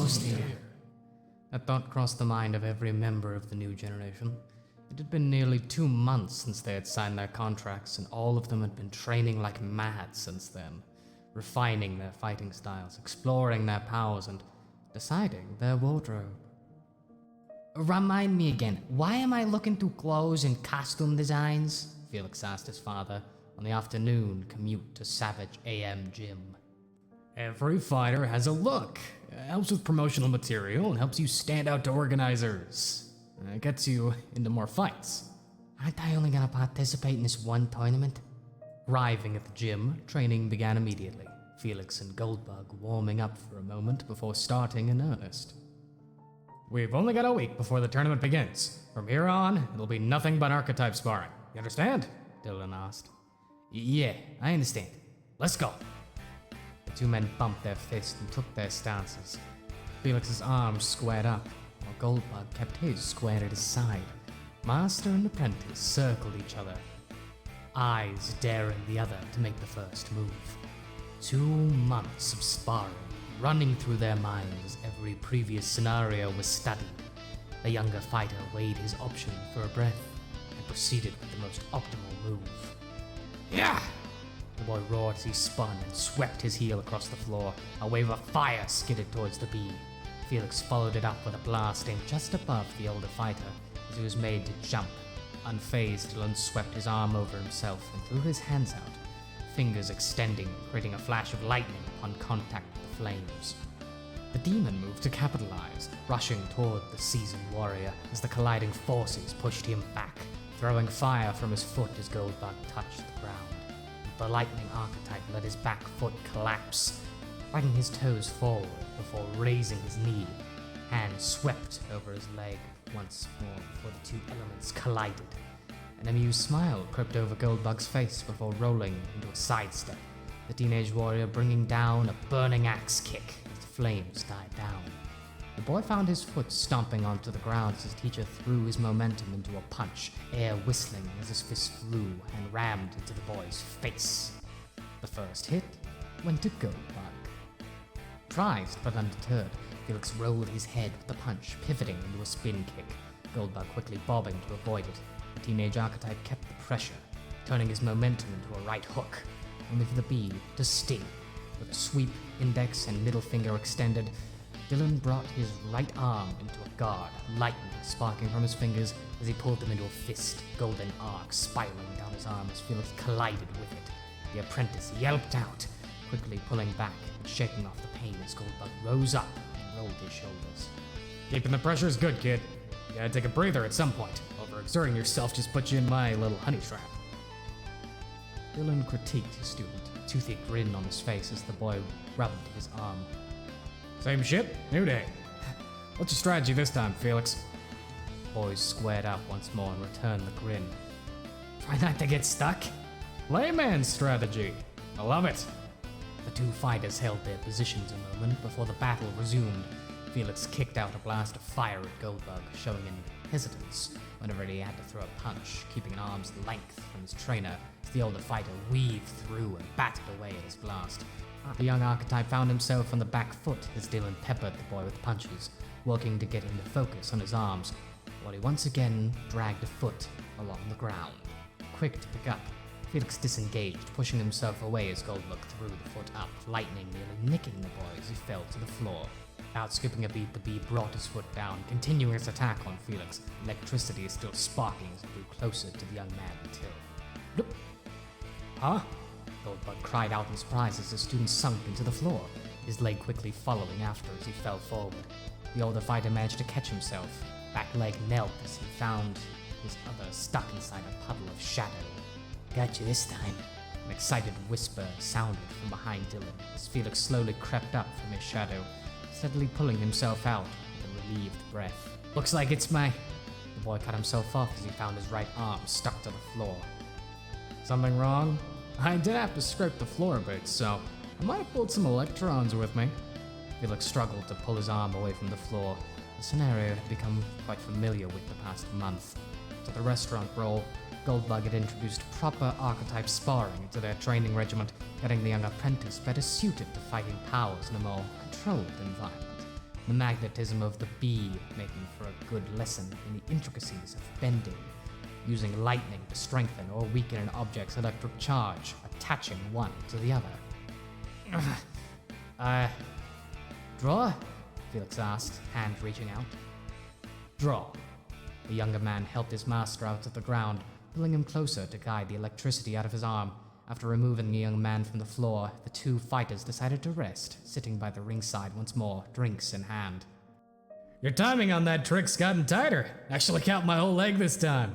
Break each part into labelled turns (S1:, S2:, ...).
S1: almost here. That thought crossed the mind of every member of the new generation. It had been nearly 2 months since they had signed their contracts, and all of them had been training like mad since then, refining their fighting styles, exploring their powers, and deciding their wardrobe.
S2: Remind me again, why am I looking through clothes and costume designs?
S1: Felix asked his father on the afternoon commute to Savage AM Gym. Every fighter has a look. It helps with promotional material and helps you stand out to organizers. It gets you into more fights.
S2: Aren't I only gonna participate in this one tournament?
S1: Arriving at the gym, training began immediately. Felix and Goldbug warming up for a moment before starting in earnest. We've only got a week before the tournament begins. From here on, it'll be nothing but Archetype sparring. You understand? Dylan asked.
S2: Yeah, I understand.
S1: Let's go. The two men bumped their fists and took their stances. Felix's arms squared up, while Goldbug kept his squared at his side. Master and apprentice circled each other, eyes daring the other to make the first move. 2 months of sparring, running through their minds as every previous scenario was studied. The younger fighter weighed his option for a breath and proceeded with the most optimal move. Yeah! The boy roared as he spun and swept his heel across the floor. A wave of fire skidded towards the bee. Felix followed it up with a blast aimed just above the older fighter as he was made to jump. Unfazed, Dylan swept his arm over himself and threw his hands out, fingers extending, creating a flash of lightning upon contact with the flames. The demon moved to capitalize, rushing toward the seasoned warrior as the colliding forces pushed him back, throwing fire from his foot as Goldbug touched the ground. The lightning archetype let his back foot collapse, dragging his toes forward before raising his knee. Hands swept over his leg once more before the two elements collided. An amused smile crept over Goldbug's face before rolling into a sidestep, the teenage warrior bringing down a burning axe kick as the flames died down. The boy found his foot stomping onto the ground as his teacher threw his momentum into a punch, air whistling as his fist flew and rammed into the boy's face. The first hit went to Goldbug. Surprised but undeterred, Felix rolled his head with the punch, pivoting into a spin kick, Goldbug quickly bobbing to avoid it. The teenage archetype kept the pressure, turning his momentum into a right hook, only for the bee to sting. With a sweep, index, and middle finger extended, Dylan brought his right arm into a guard, lightning sparking from his fingers as he pulled them into a fist, golden arc spiraling down his arm as Felix collided with it. The apprentice yelped out, quickly pulling back and shaking off the pain as Goldbug rose up and rolled his shoulders. Keeping the pressure is good, kid. You gotta take a breather at some point. Overexerting yourself just put you in my little honey trap. Dylan critiqued his student, a toothy grin on his face as the boy rubbed his arm. Same ship, new day. What's your strategy this time, Felix? The boys squared up once more and returned the grin. Try not to get stuck. Layman's strategy. I love it. The two fighters held their positions a moment before the battle resumed. Felix kicked out a blast of fire at Goldbug, showing an hesitance whenever he had to throw a punch, keeping an arm's length from his trainer as the older fighter weaved through and batted away at his blast. The young archetype found himself on the back foot as Dylan peppered the boy with punches, working to get him to focus on his arms, while he once again dragged a foot along the ground. Quick to pick up, Felix disengaged, pushing himself away as Goldbug threw the foot up, lightning nearly nicking the boy as he fell to the floor. Without skipping a beat, the bee brought his foot down, continuing its attack on Felix. Electricity is still sparking as it drew closer to the young man until... Look! Huh? Goldbug cried out in surprise as the student sunk into the floor, his leg quickly following after as he fell forward. The older fighter managed to catch himself. Back leg knelt as he found his other stuck inside a puddle of shadow.
S2: Got you this time.
S1: An excited whisper sounded from behind Dylan as Felix slowly crept up from his shadow, steadily pulling himself out with a relieved breath. Looks like it's my... The boy cut himself off as he found his right arm stuck to the floor. Something wrong? I did have to scrape the floor a bit, so I might have pulled some electrons with me. Felix struggled to pull his arm away from the floor. The scenario had become quite familiar with the past month. To the restaurant brawl, Goldbug had introduced proper archetype sparring into their training regiment, getting the young apprentice better suited to fighting powers in a more controlled environment. the magnetism of the bee making for a good lesson in the intricacies of bending, using lightning to strengthen or weaken an object's electric charge, attaching one to the other. Draw? Felix asked, hand reaching out. Draw. The younger man helped his master out to the ground, pulling him closer to guide the electricity out of his arm. After removing the young man from the floor, the two fighters decided to rest, sitting by the ringside once more, drinks in hand. Your timing on that trick's gotten tighter. Actually count my whole leg this time.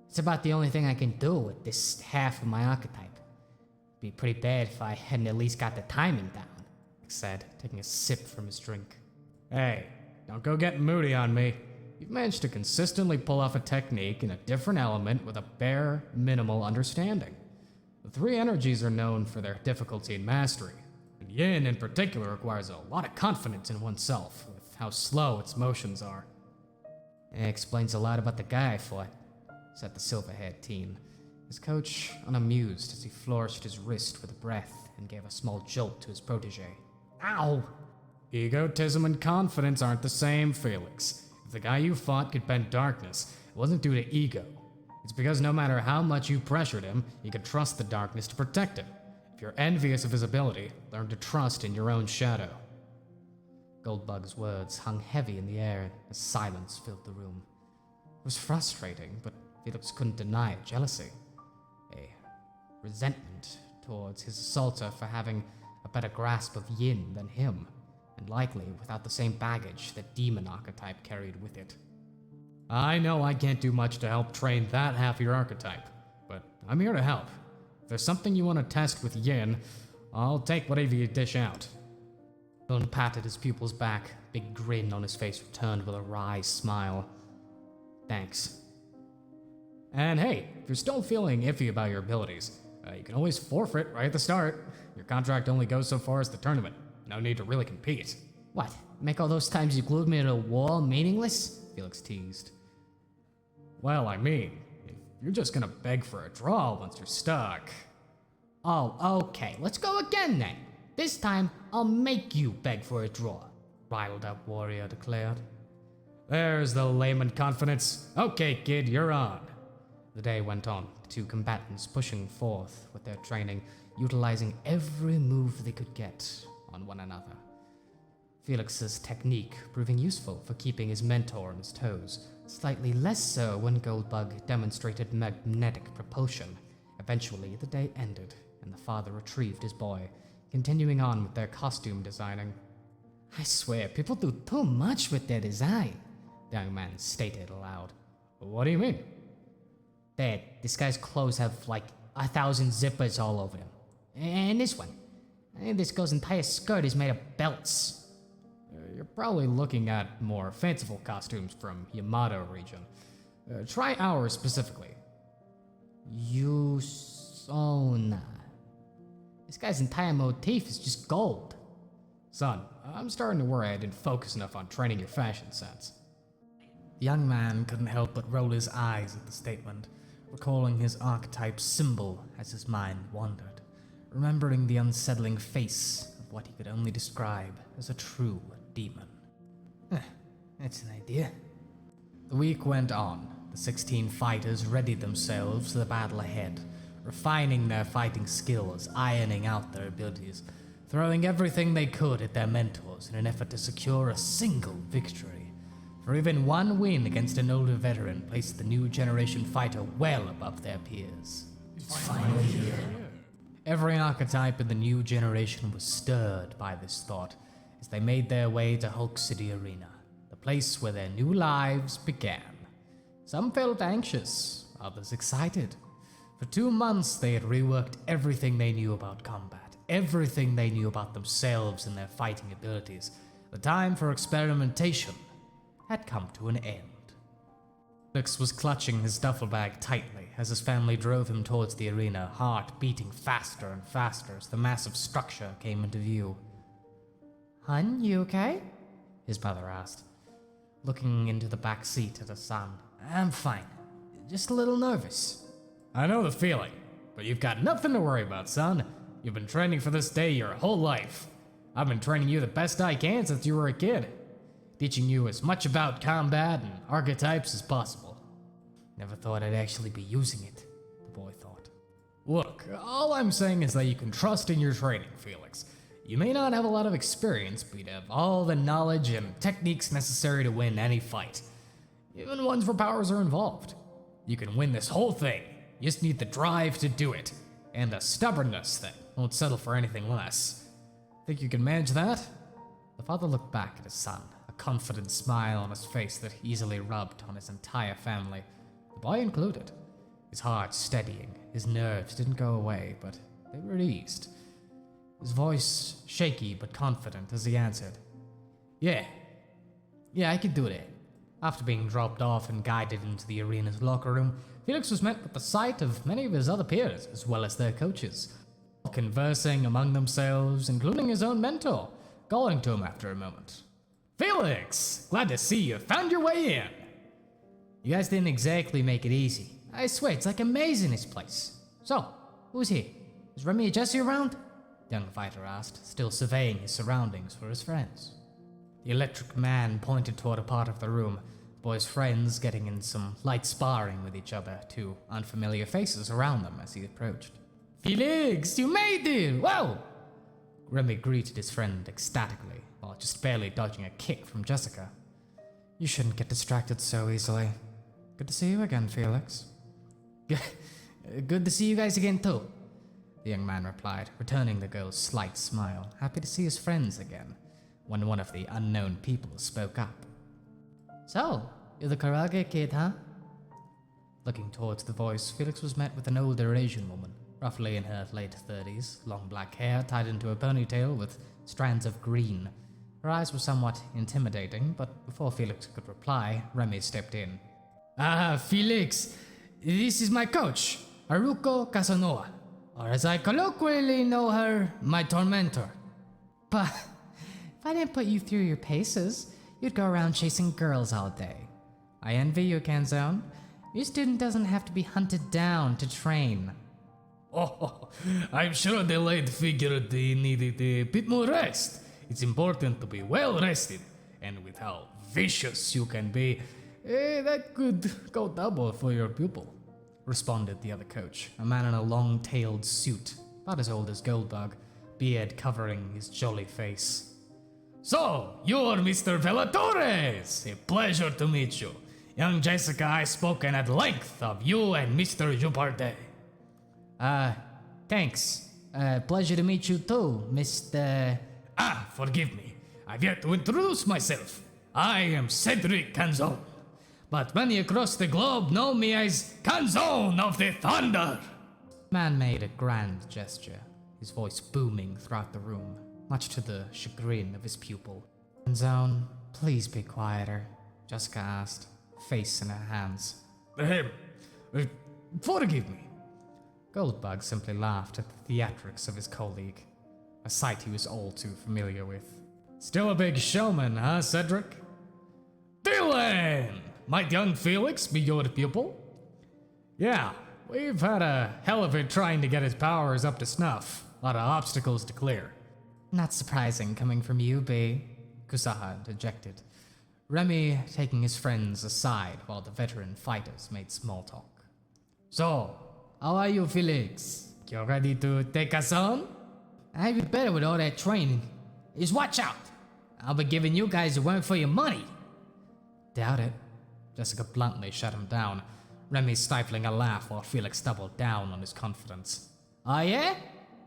S2: It's about the only thing I can do with this half of my archetype. Be pretty bad if I hadn't at least got the timing down,
S1: Felix said, taking a sip from his drink. Hey, don't go getting moody on me. You've managed to consistently pull off a technique in a different element with a bare, minimal understanding. The three energies are known for their difficulty in mastery, and yin in particular requires a lot of confidence in oneself, with how slow its motions are.
S2: It explains a lot about the guy I fought,
S1: said the silver-haired teen, his coach unamused as he flourished his wrist with a breath and gave a small jolt to his protege.
S2: Ow!
S1: Egotism and confidence aren't the same, Felix. If the guy you fought could bend darkness, it wasn't due to ego. It's because no matter how much you pressured him, you could trust the darkness to protect him. If you're envious of his ability, learn to trust in your own shadow. Goldbug's words hung heavy in the air as silence filled the room. It was frustrating, but Felix couldn't deny jealousy. A resentment towards his assaulter for having a better grasp of yin than him, and likely without the same baggage that demon archetype carried with it. I know I can't do much to help train that half of your archetype, but I'm here to help. If there's something you want to test with yin, I'll take whatever you dish out. Lone patted his pupil's back, big grin on his face returned with a wry smile. Thanks. And hey, if you're still feeling iffy about your abilities, you can always forfeit right at the start. Your contract only goes so far as the tournament. No need to really compete.
S2: What? Make all those times you glued me to a wall meaningless?
S1: Felix teased. Well, I mean, if you're just gonna beg for a draw once you're stuck.
S2: Oh, okay. Let's go again then. This time, I'll make you beg for a draw, riled up warrior declared.
S1: There's the layman confidence. Okay, kid, you're on. The day went on, the two combatants pushing forth with their training, utilizing every move they could get on one another. Felix's technique proving useful for keeping his mentor on his toes, slightly less so when Goldbug demonstrated magnetic propulsion. Eventually, the day ended, and the father retrieved his boy, continuing on with their costume designing.
S2: I swear, people do too much with their design,
S1: the young man stated aloud. What do you mean?
S2: Dad, this guy's clothes have like 1,000 zippers all over them. And this one. And this girl's entire skirt is made of belts.
S1: You're probably looking at more fanciful costumes from Yamato region. Try ours specifically.
S2: Yusona. This guy's entire motif is just gold.
S1: Son, I'm starting to worry I didn't focus enough on training your fashion sense. The young man couldn't help but roll his eyes at the statement, recalling his archetype symbol as his mind wandered, remembering the unsettling face of what he could only describe as a true demon.
S2: That's an idea.
S1: The week went on. The 16 fighters readied themselves for the battle ahead, refining their fighting skills, ironing out their abilities, throwing everything they could at their mentors in an effort to secure a single victory. For even one win against an older veteran placed the new generation fighter well above their peers.
S2: It's finally here.
S1: Every archetype in the new generation was stirred by this thought as they made their way to Hulk City Arena, the place where their new lives began. Some felt anxious, others excited. For 2 months they had reworked everything they knew about combat, everything they knew about themselves and their fighting abilities. The time for experimentation had come to an end. Felix was clutching his duffel bag tightly as his family drove him towards the arena, heart beating faster and faster as the massive structure came into view.
S2: Hun, you okay?
S1: His mother asked, looking into the back seat at her son.
S2: I'm fine. Just a little nervous.
S1: I know the feeling, but you've got nothing to worry about, son. You've been training for this day your whole life. I've been training you the best I can since you were a kid. teaching you as much about combat and archetypes as possible.
S2: Never thought I'd actually be using it, the boy thought.
S1: Look, all I'm saying is that you can trust in your training, Felix. You may not have a lot of experience, but you have all the knowledge and techniques necessary to win any fight, even ones where powers are involved. You can win this whole thing. You just need the drive to do it, and the stubbornness that won't settle for anything less. Think you can manage that?
S2: The father looked back at his son, a confident smile on his face that easily rubbed on his entire family, the boy included. His heart steadying, his nerves didn't go away, but they were eased. His voice shaky but confident as he answered, Yeah, I can do that. After being dropped off and guided into the arena's locker room, Felix was met with the sight of many of his other peers, as well as their coaches, all conversing among themselves, including his own mentor, calling to him after a moment.
S1: Felix, glad to see you found your way in.
S2: You guys didn't exactly make it easy. I swear, it's like a maze in this place. So, who's here? Is Remy or Jesse around? The young fighter asked, still surveying his surroundings for his friends. The electric man pointed toward a part of the room, the boy's friends getting in some light sparring with each other, two unfamiliar faces around them as he approached.
S1: Felix, you made it! Wow!
S2: Remy greeted his friend ecstatically, while just barely dodging a kick from Jessica. You shouldn't get distracted so easily. Good to see you again, Felix.
S1: Good to see you guys again too,
S2: the young man replied, returning the girl's slight smile, happy to see his friends again, when one of the unknown people spoke up. So, you're the karate kid, huh? Looking towards the voice, Felix was met with an older Asian woman, roughly in her late 30s, long black hair tied into a ponytail with strands of green. Her eyes were somewhat intimidating, but before Felix could reply, Remy stepped in.
S1: Felix, this is my coach, Haruko Casanova, or as I colloquially know her, my tormentor.
S2: But if I didn't put you through your paces, you'd go around chasing girls all day. I envy you, Canzone. Your student doesn't have to be hunted down to train.
S1: Oh, I'm sure the late figure they needed a bit more rest. It's important to be well rested, and with how vicious you can be, that could go double for your pupil, responded the other coach, a man in a long-tailed suit, about as old as Goldbug, beard covering his jolly face. So, you're Mr. Velatores! A pleasure to meet you. Young Jessica has spoken at length of you and Mr. Juparde.
S2: Thanks. Pleasure to meet you too, Mr.
S1: Forgive me. I've yet to introduce myself. I am Cedric Canzone, but many across the globe know me as Canzone of the Thunder.
S2: Man made a grand gesture, his voice booming throughout the room, much to the chagrin of his pupil. Canzone, please be quieter, Jessica asked, face in her hands.
S1: Forgive me.
S2: Goldbug simply laughed at the theatrics of his colleague, a sight he was all too familiar with.
S1: Still a big showman, huh, Cedric? Dylan! Might young Felix be your pupil? Yeah, we've had a hell of it trying to get his powers up to snuff. A lot of obstacles to clear.
S2: Not surprising coming from you, B, Kusaha interjected, Remy taking his friends aside while the veteran fighters made small talk.
S1: So, how are you, Felix? You ready to take us on?
S2: I'd be better with all that training. Just watch out. I'll be giving you guys a run for your money.
S1: Doubt it. Jessica bluntly shut him down, Remy stifling a laugh while Felix doubled down on his confidence.
S2: Oh yeah?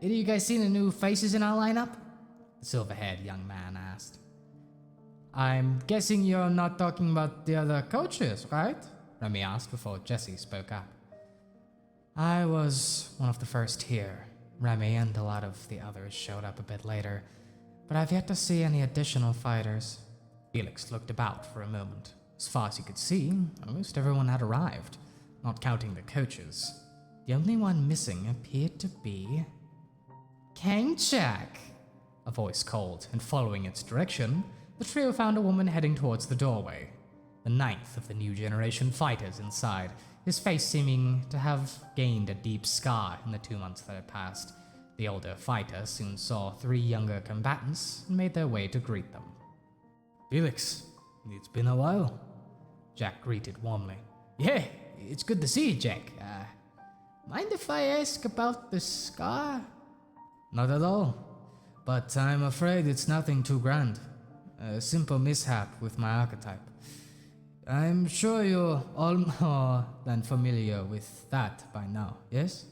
S2: Either you guys seen the new faces in our lineup? The silver-haired young man asked. I'm guessing you're not talking about the other coaches, right? Remy asked before Jesse spoke up. I was one of the first here. Remy and a lot of the others showed up a bit later, but I've yet to see any additional fighters. Felix looked about for a moment. As far as he could see, almost everyone had arrived, not counting the coaches. The only one missing appeared to be... Kangchak! A voice called, and following its direction, the trio found a woman heading towards the doorway. The ninth of the new generation fighters inside, his face seeming to have gained a deep scar in the 2 months that had passed. The older fighter soon saw 3 younger combatants and made their way to greet them.
S1: Felix,
S2: It's been a while, Jack greeted warmly. Yeah, it's good to see you, Jack. Mind if I ask about the scar? Not at all, but I'm afraid it's nothing too grand. A simple mishap with my archetype. I'm sure you're all more than familiar with that by now, yes?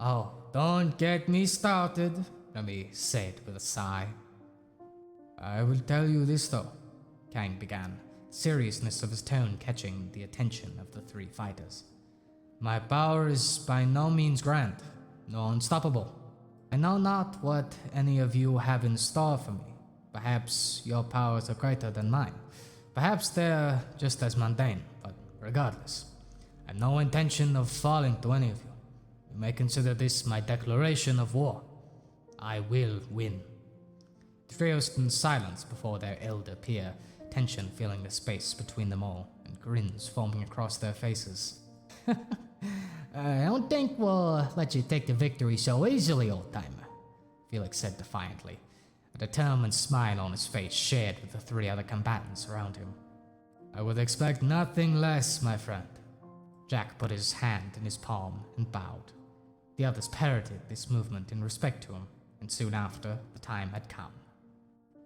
S2: Oh, don't get me started, Remy said with a sigh. I will tell you this though, Kang began, the seriousness of his tone catching the attention of the three fighters. My power is by no means grand, nor unstoppable. I know not what any of you have in store for me. Perhaps your powers are greater than mine. Perhaps they're just as mundane, but regardless, I have no intention of falling to any of you. You may consider this my declaration of war. I will win. The trio stood in silence before their elder peer, tension filling the space between them all, and grins forming across their faces. I don't think we'll let you take the victory so easily, old-timer, Felix said defiantly, a determined smile on his face shared with the three other combatants around him. I would expect nothing less, my friend. Jack put his hand in his palm and bowed. The others parroted this movement in respect to him, and soon after, the time had come.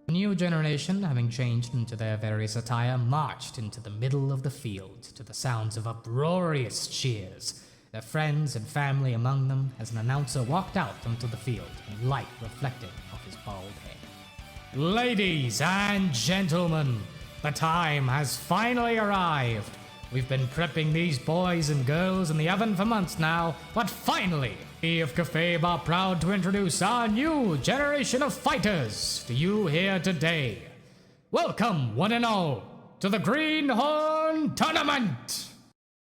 S2: The new generation, having changed into their various attire, marched into the middle of the field to the sounds of uproarious cheers, their friends and family among them, as an announcer walked out onto the field and light reflected off his bald head. Ladies and gentlemen, the time has finally arrived. We've been prepping these boys and girls in the oven for months now, but finally, we of Kafib are proud to introduce our new generation of fighters to you here today. Welcome, one and all, to the Greenhorn Tournament!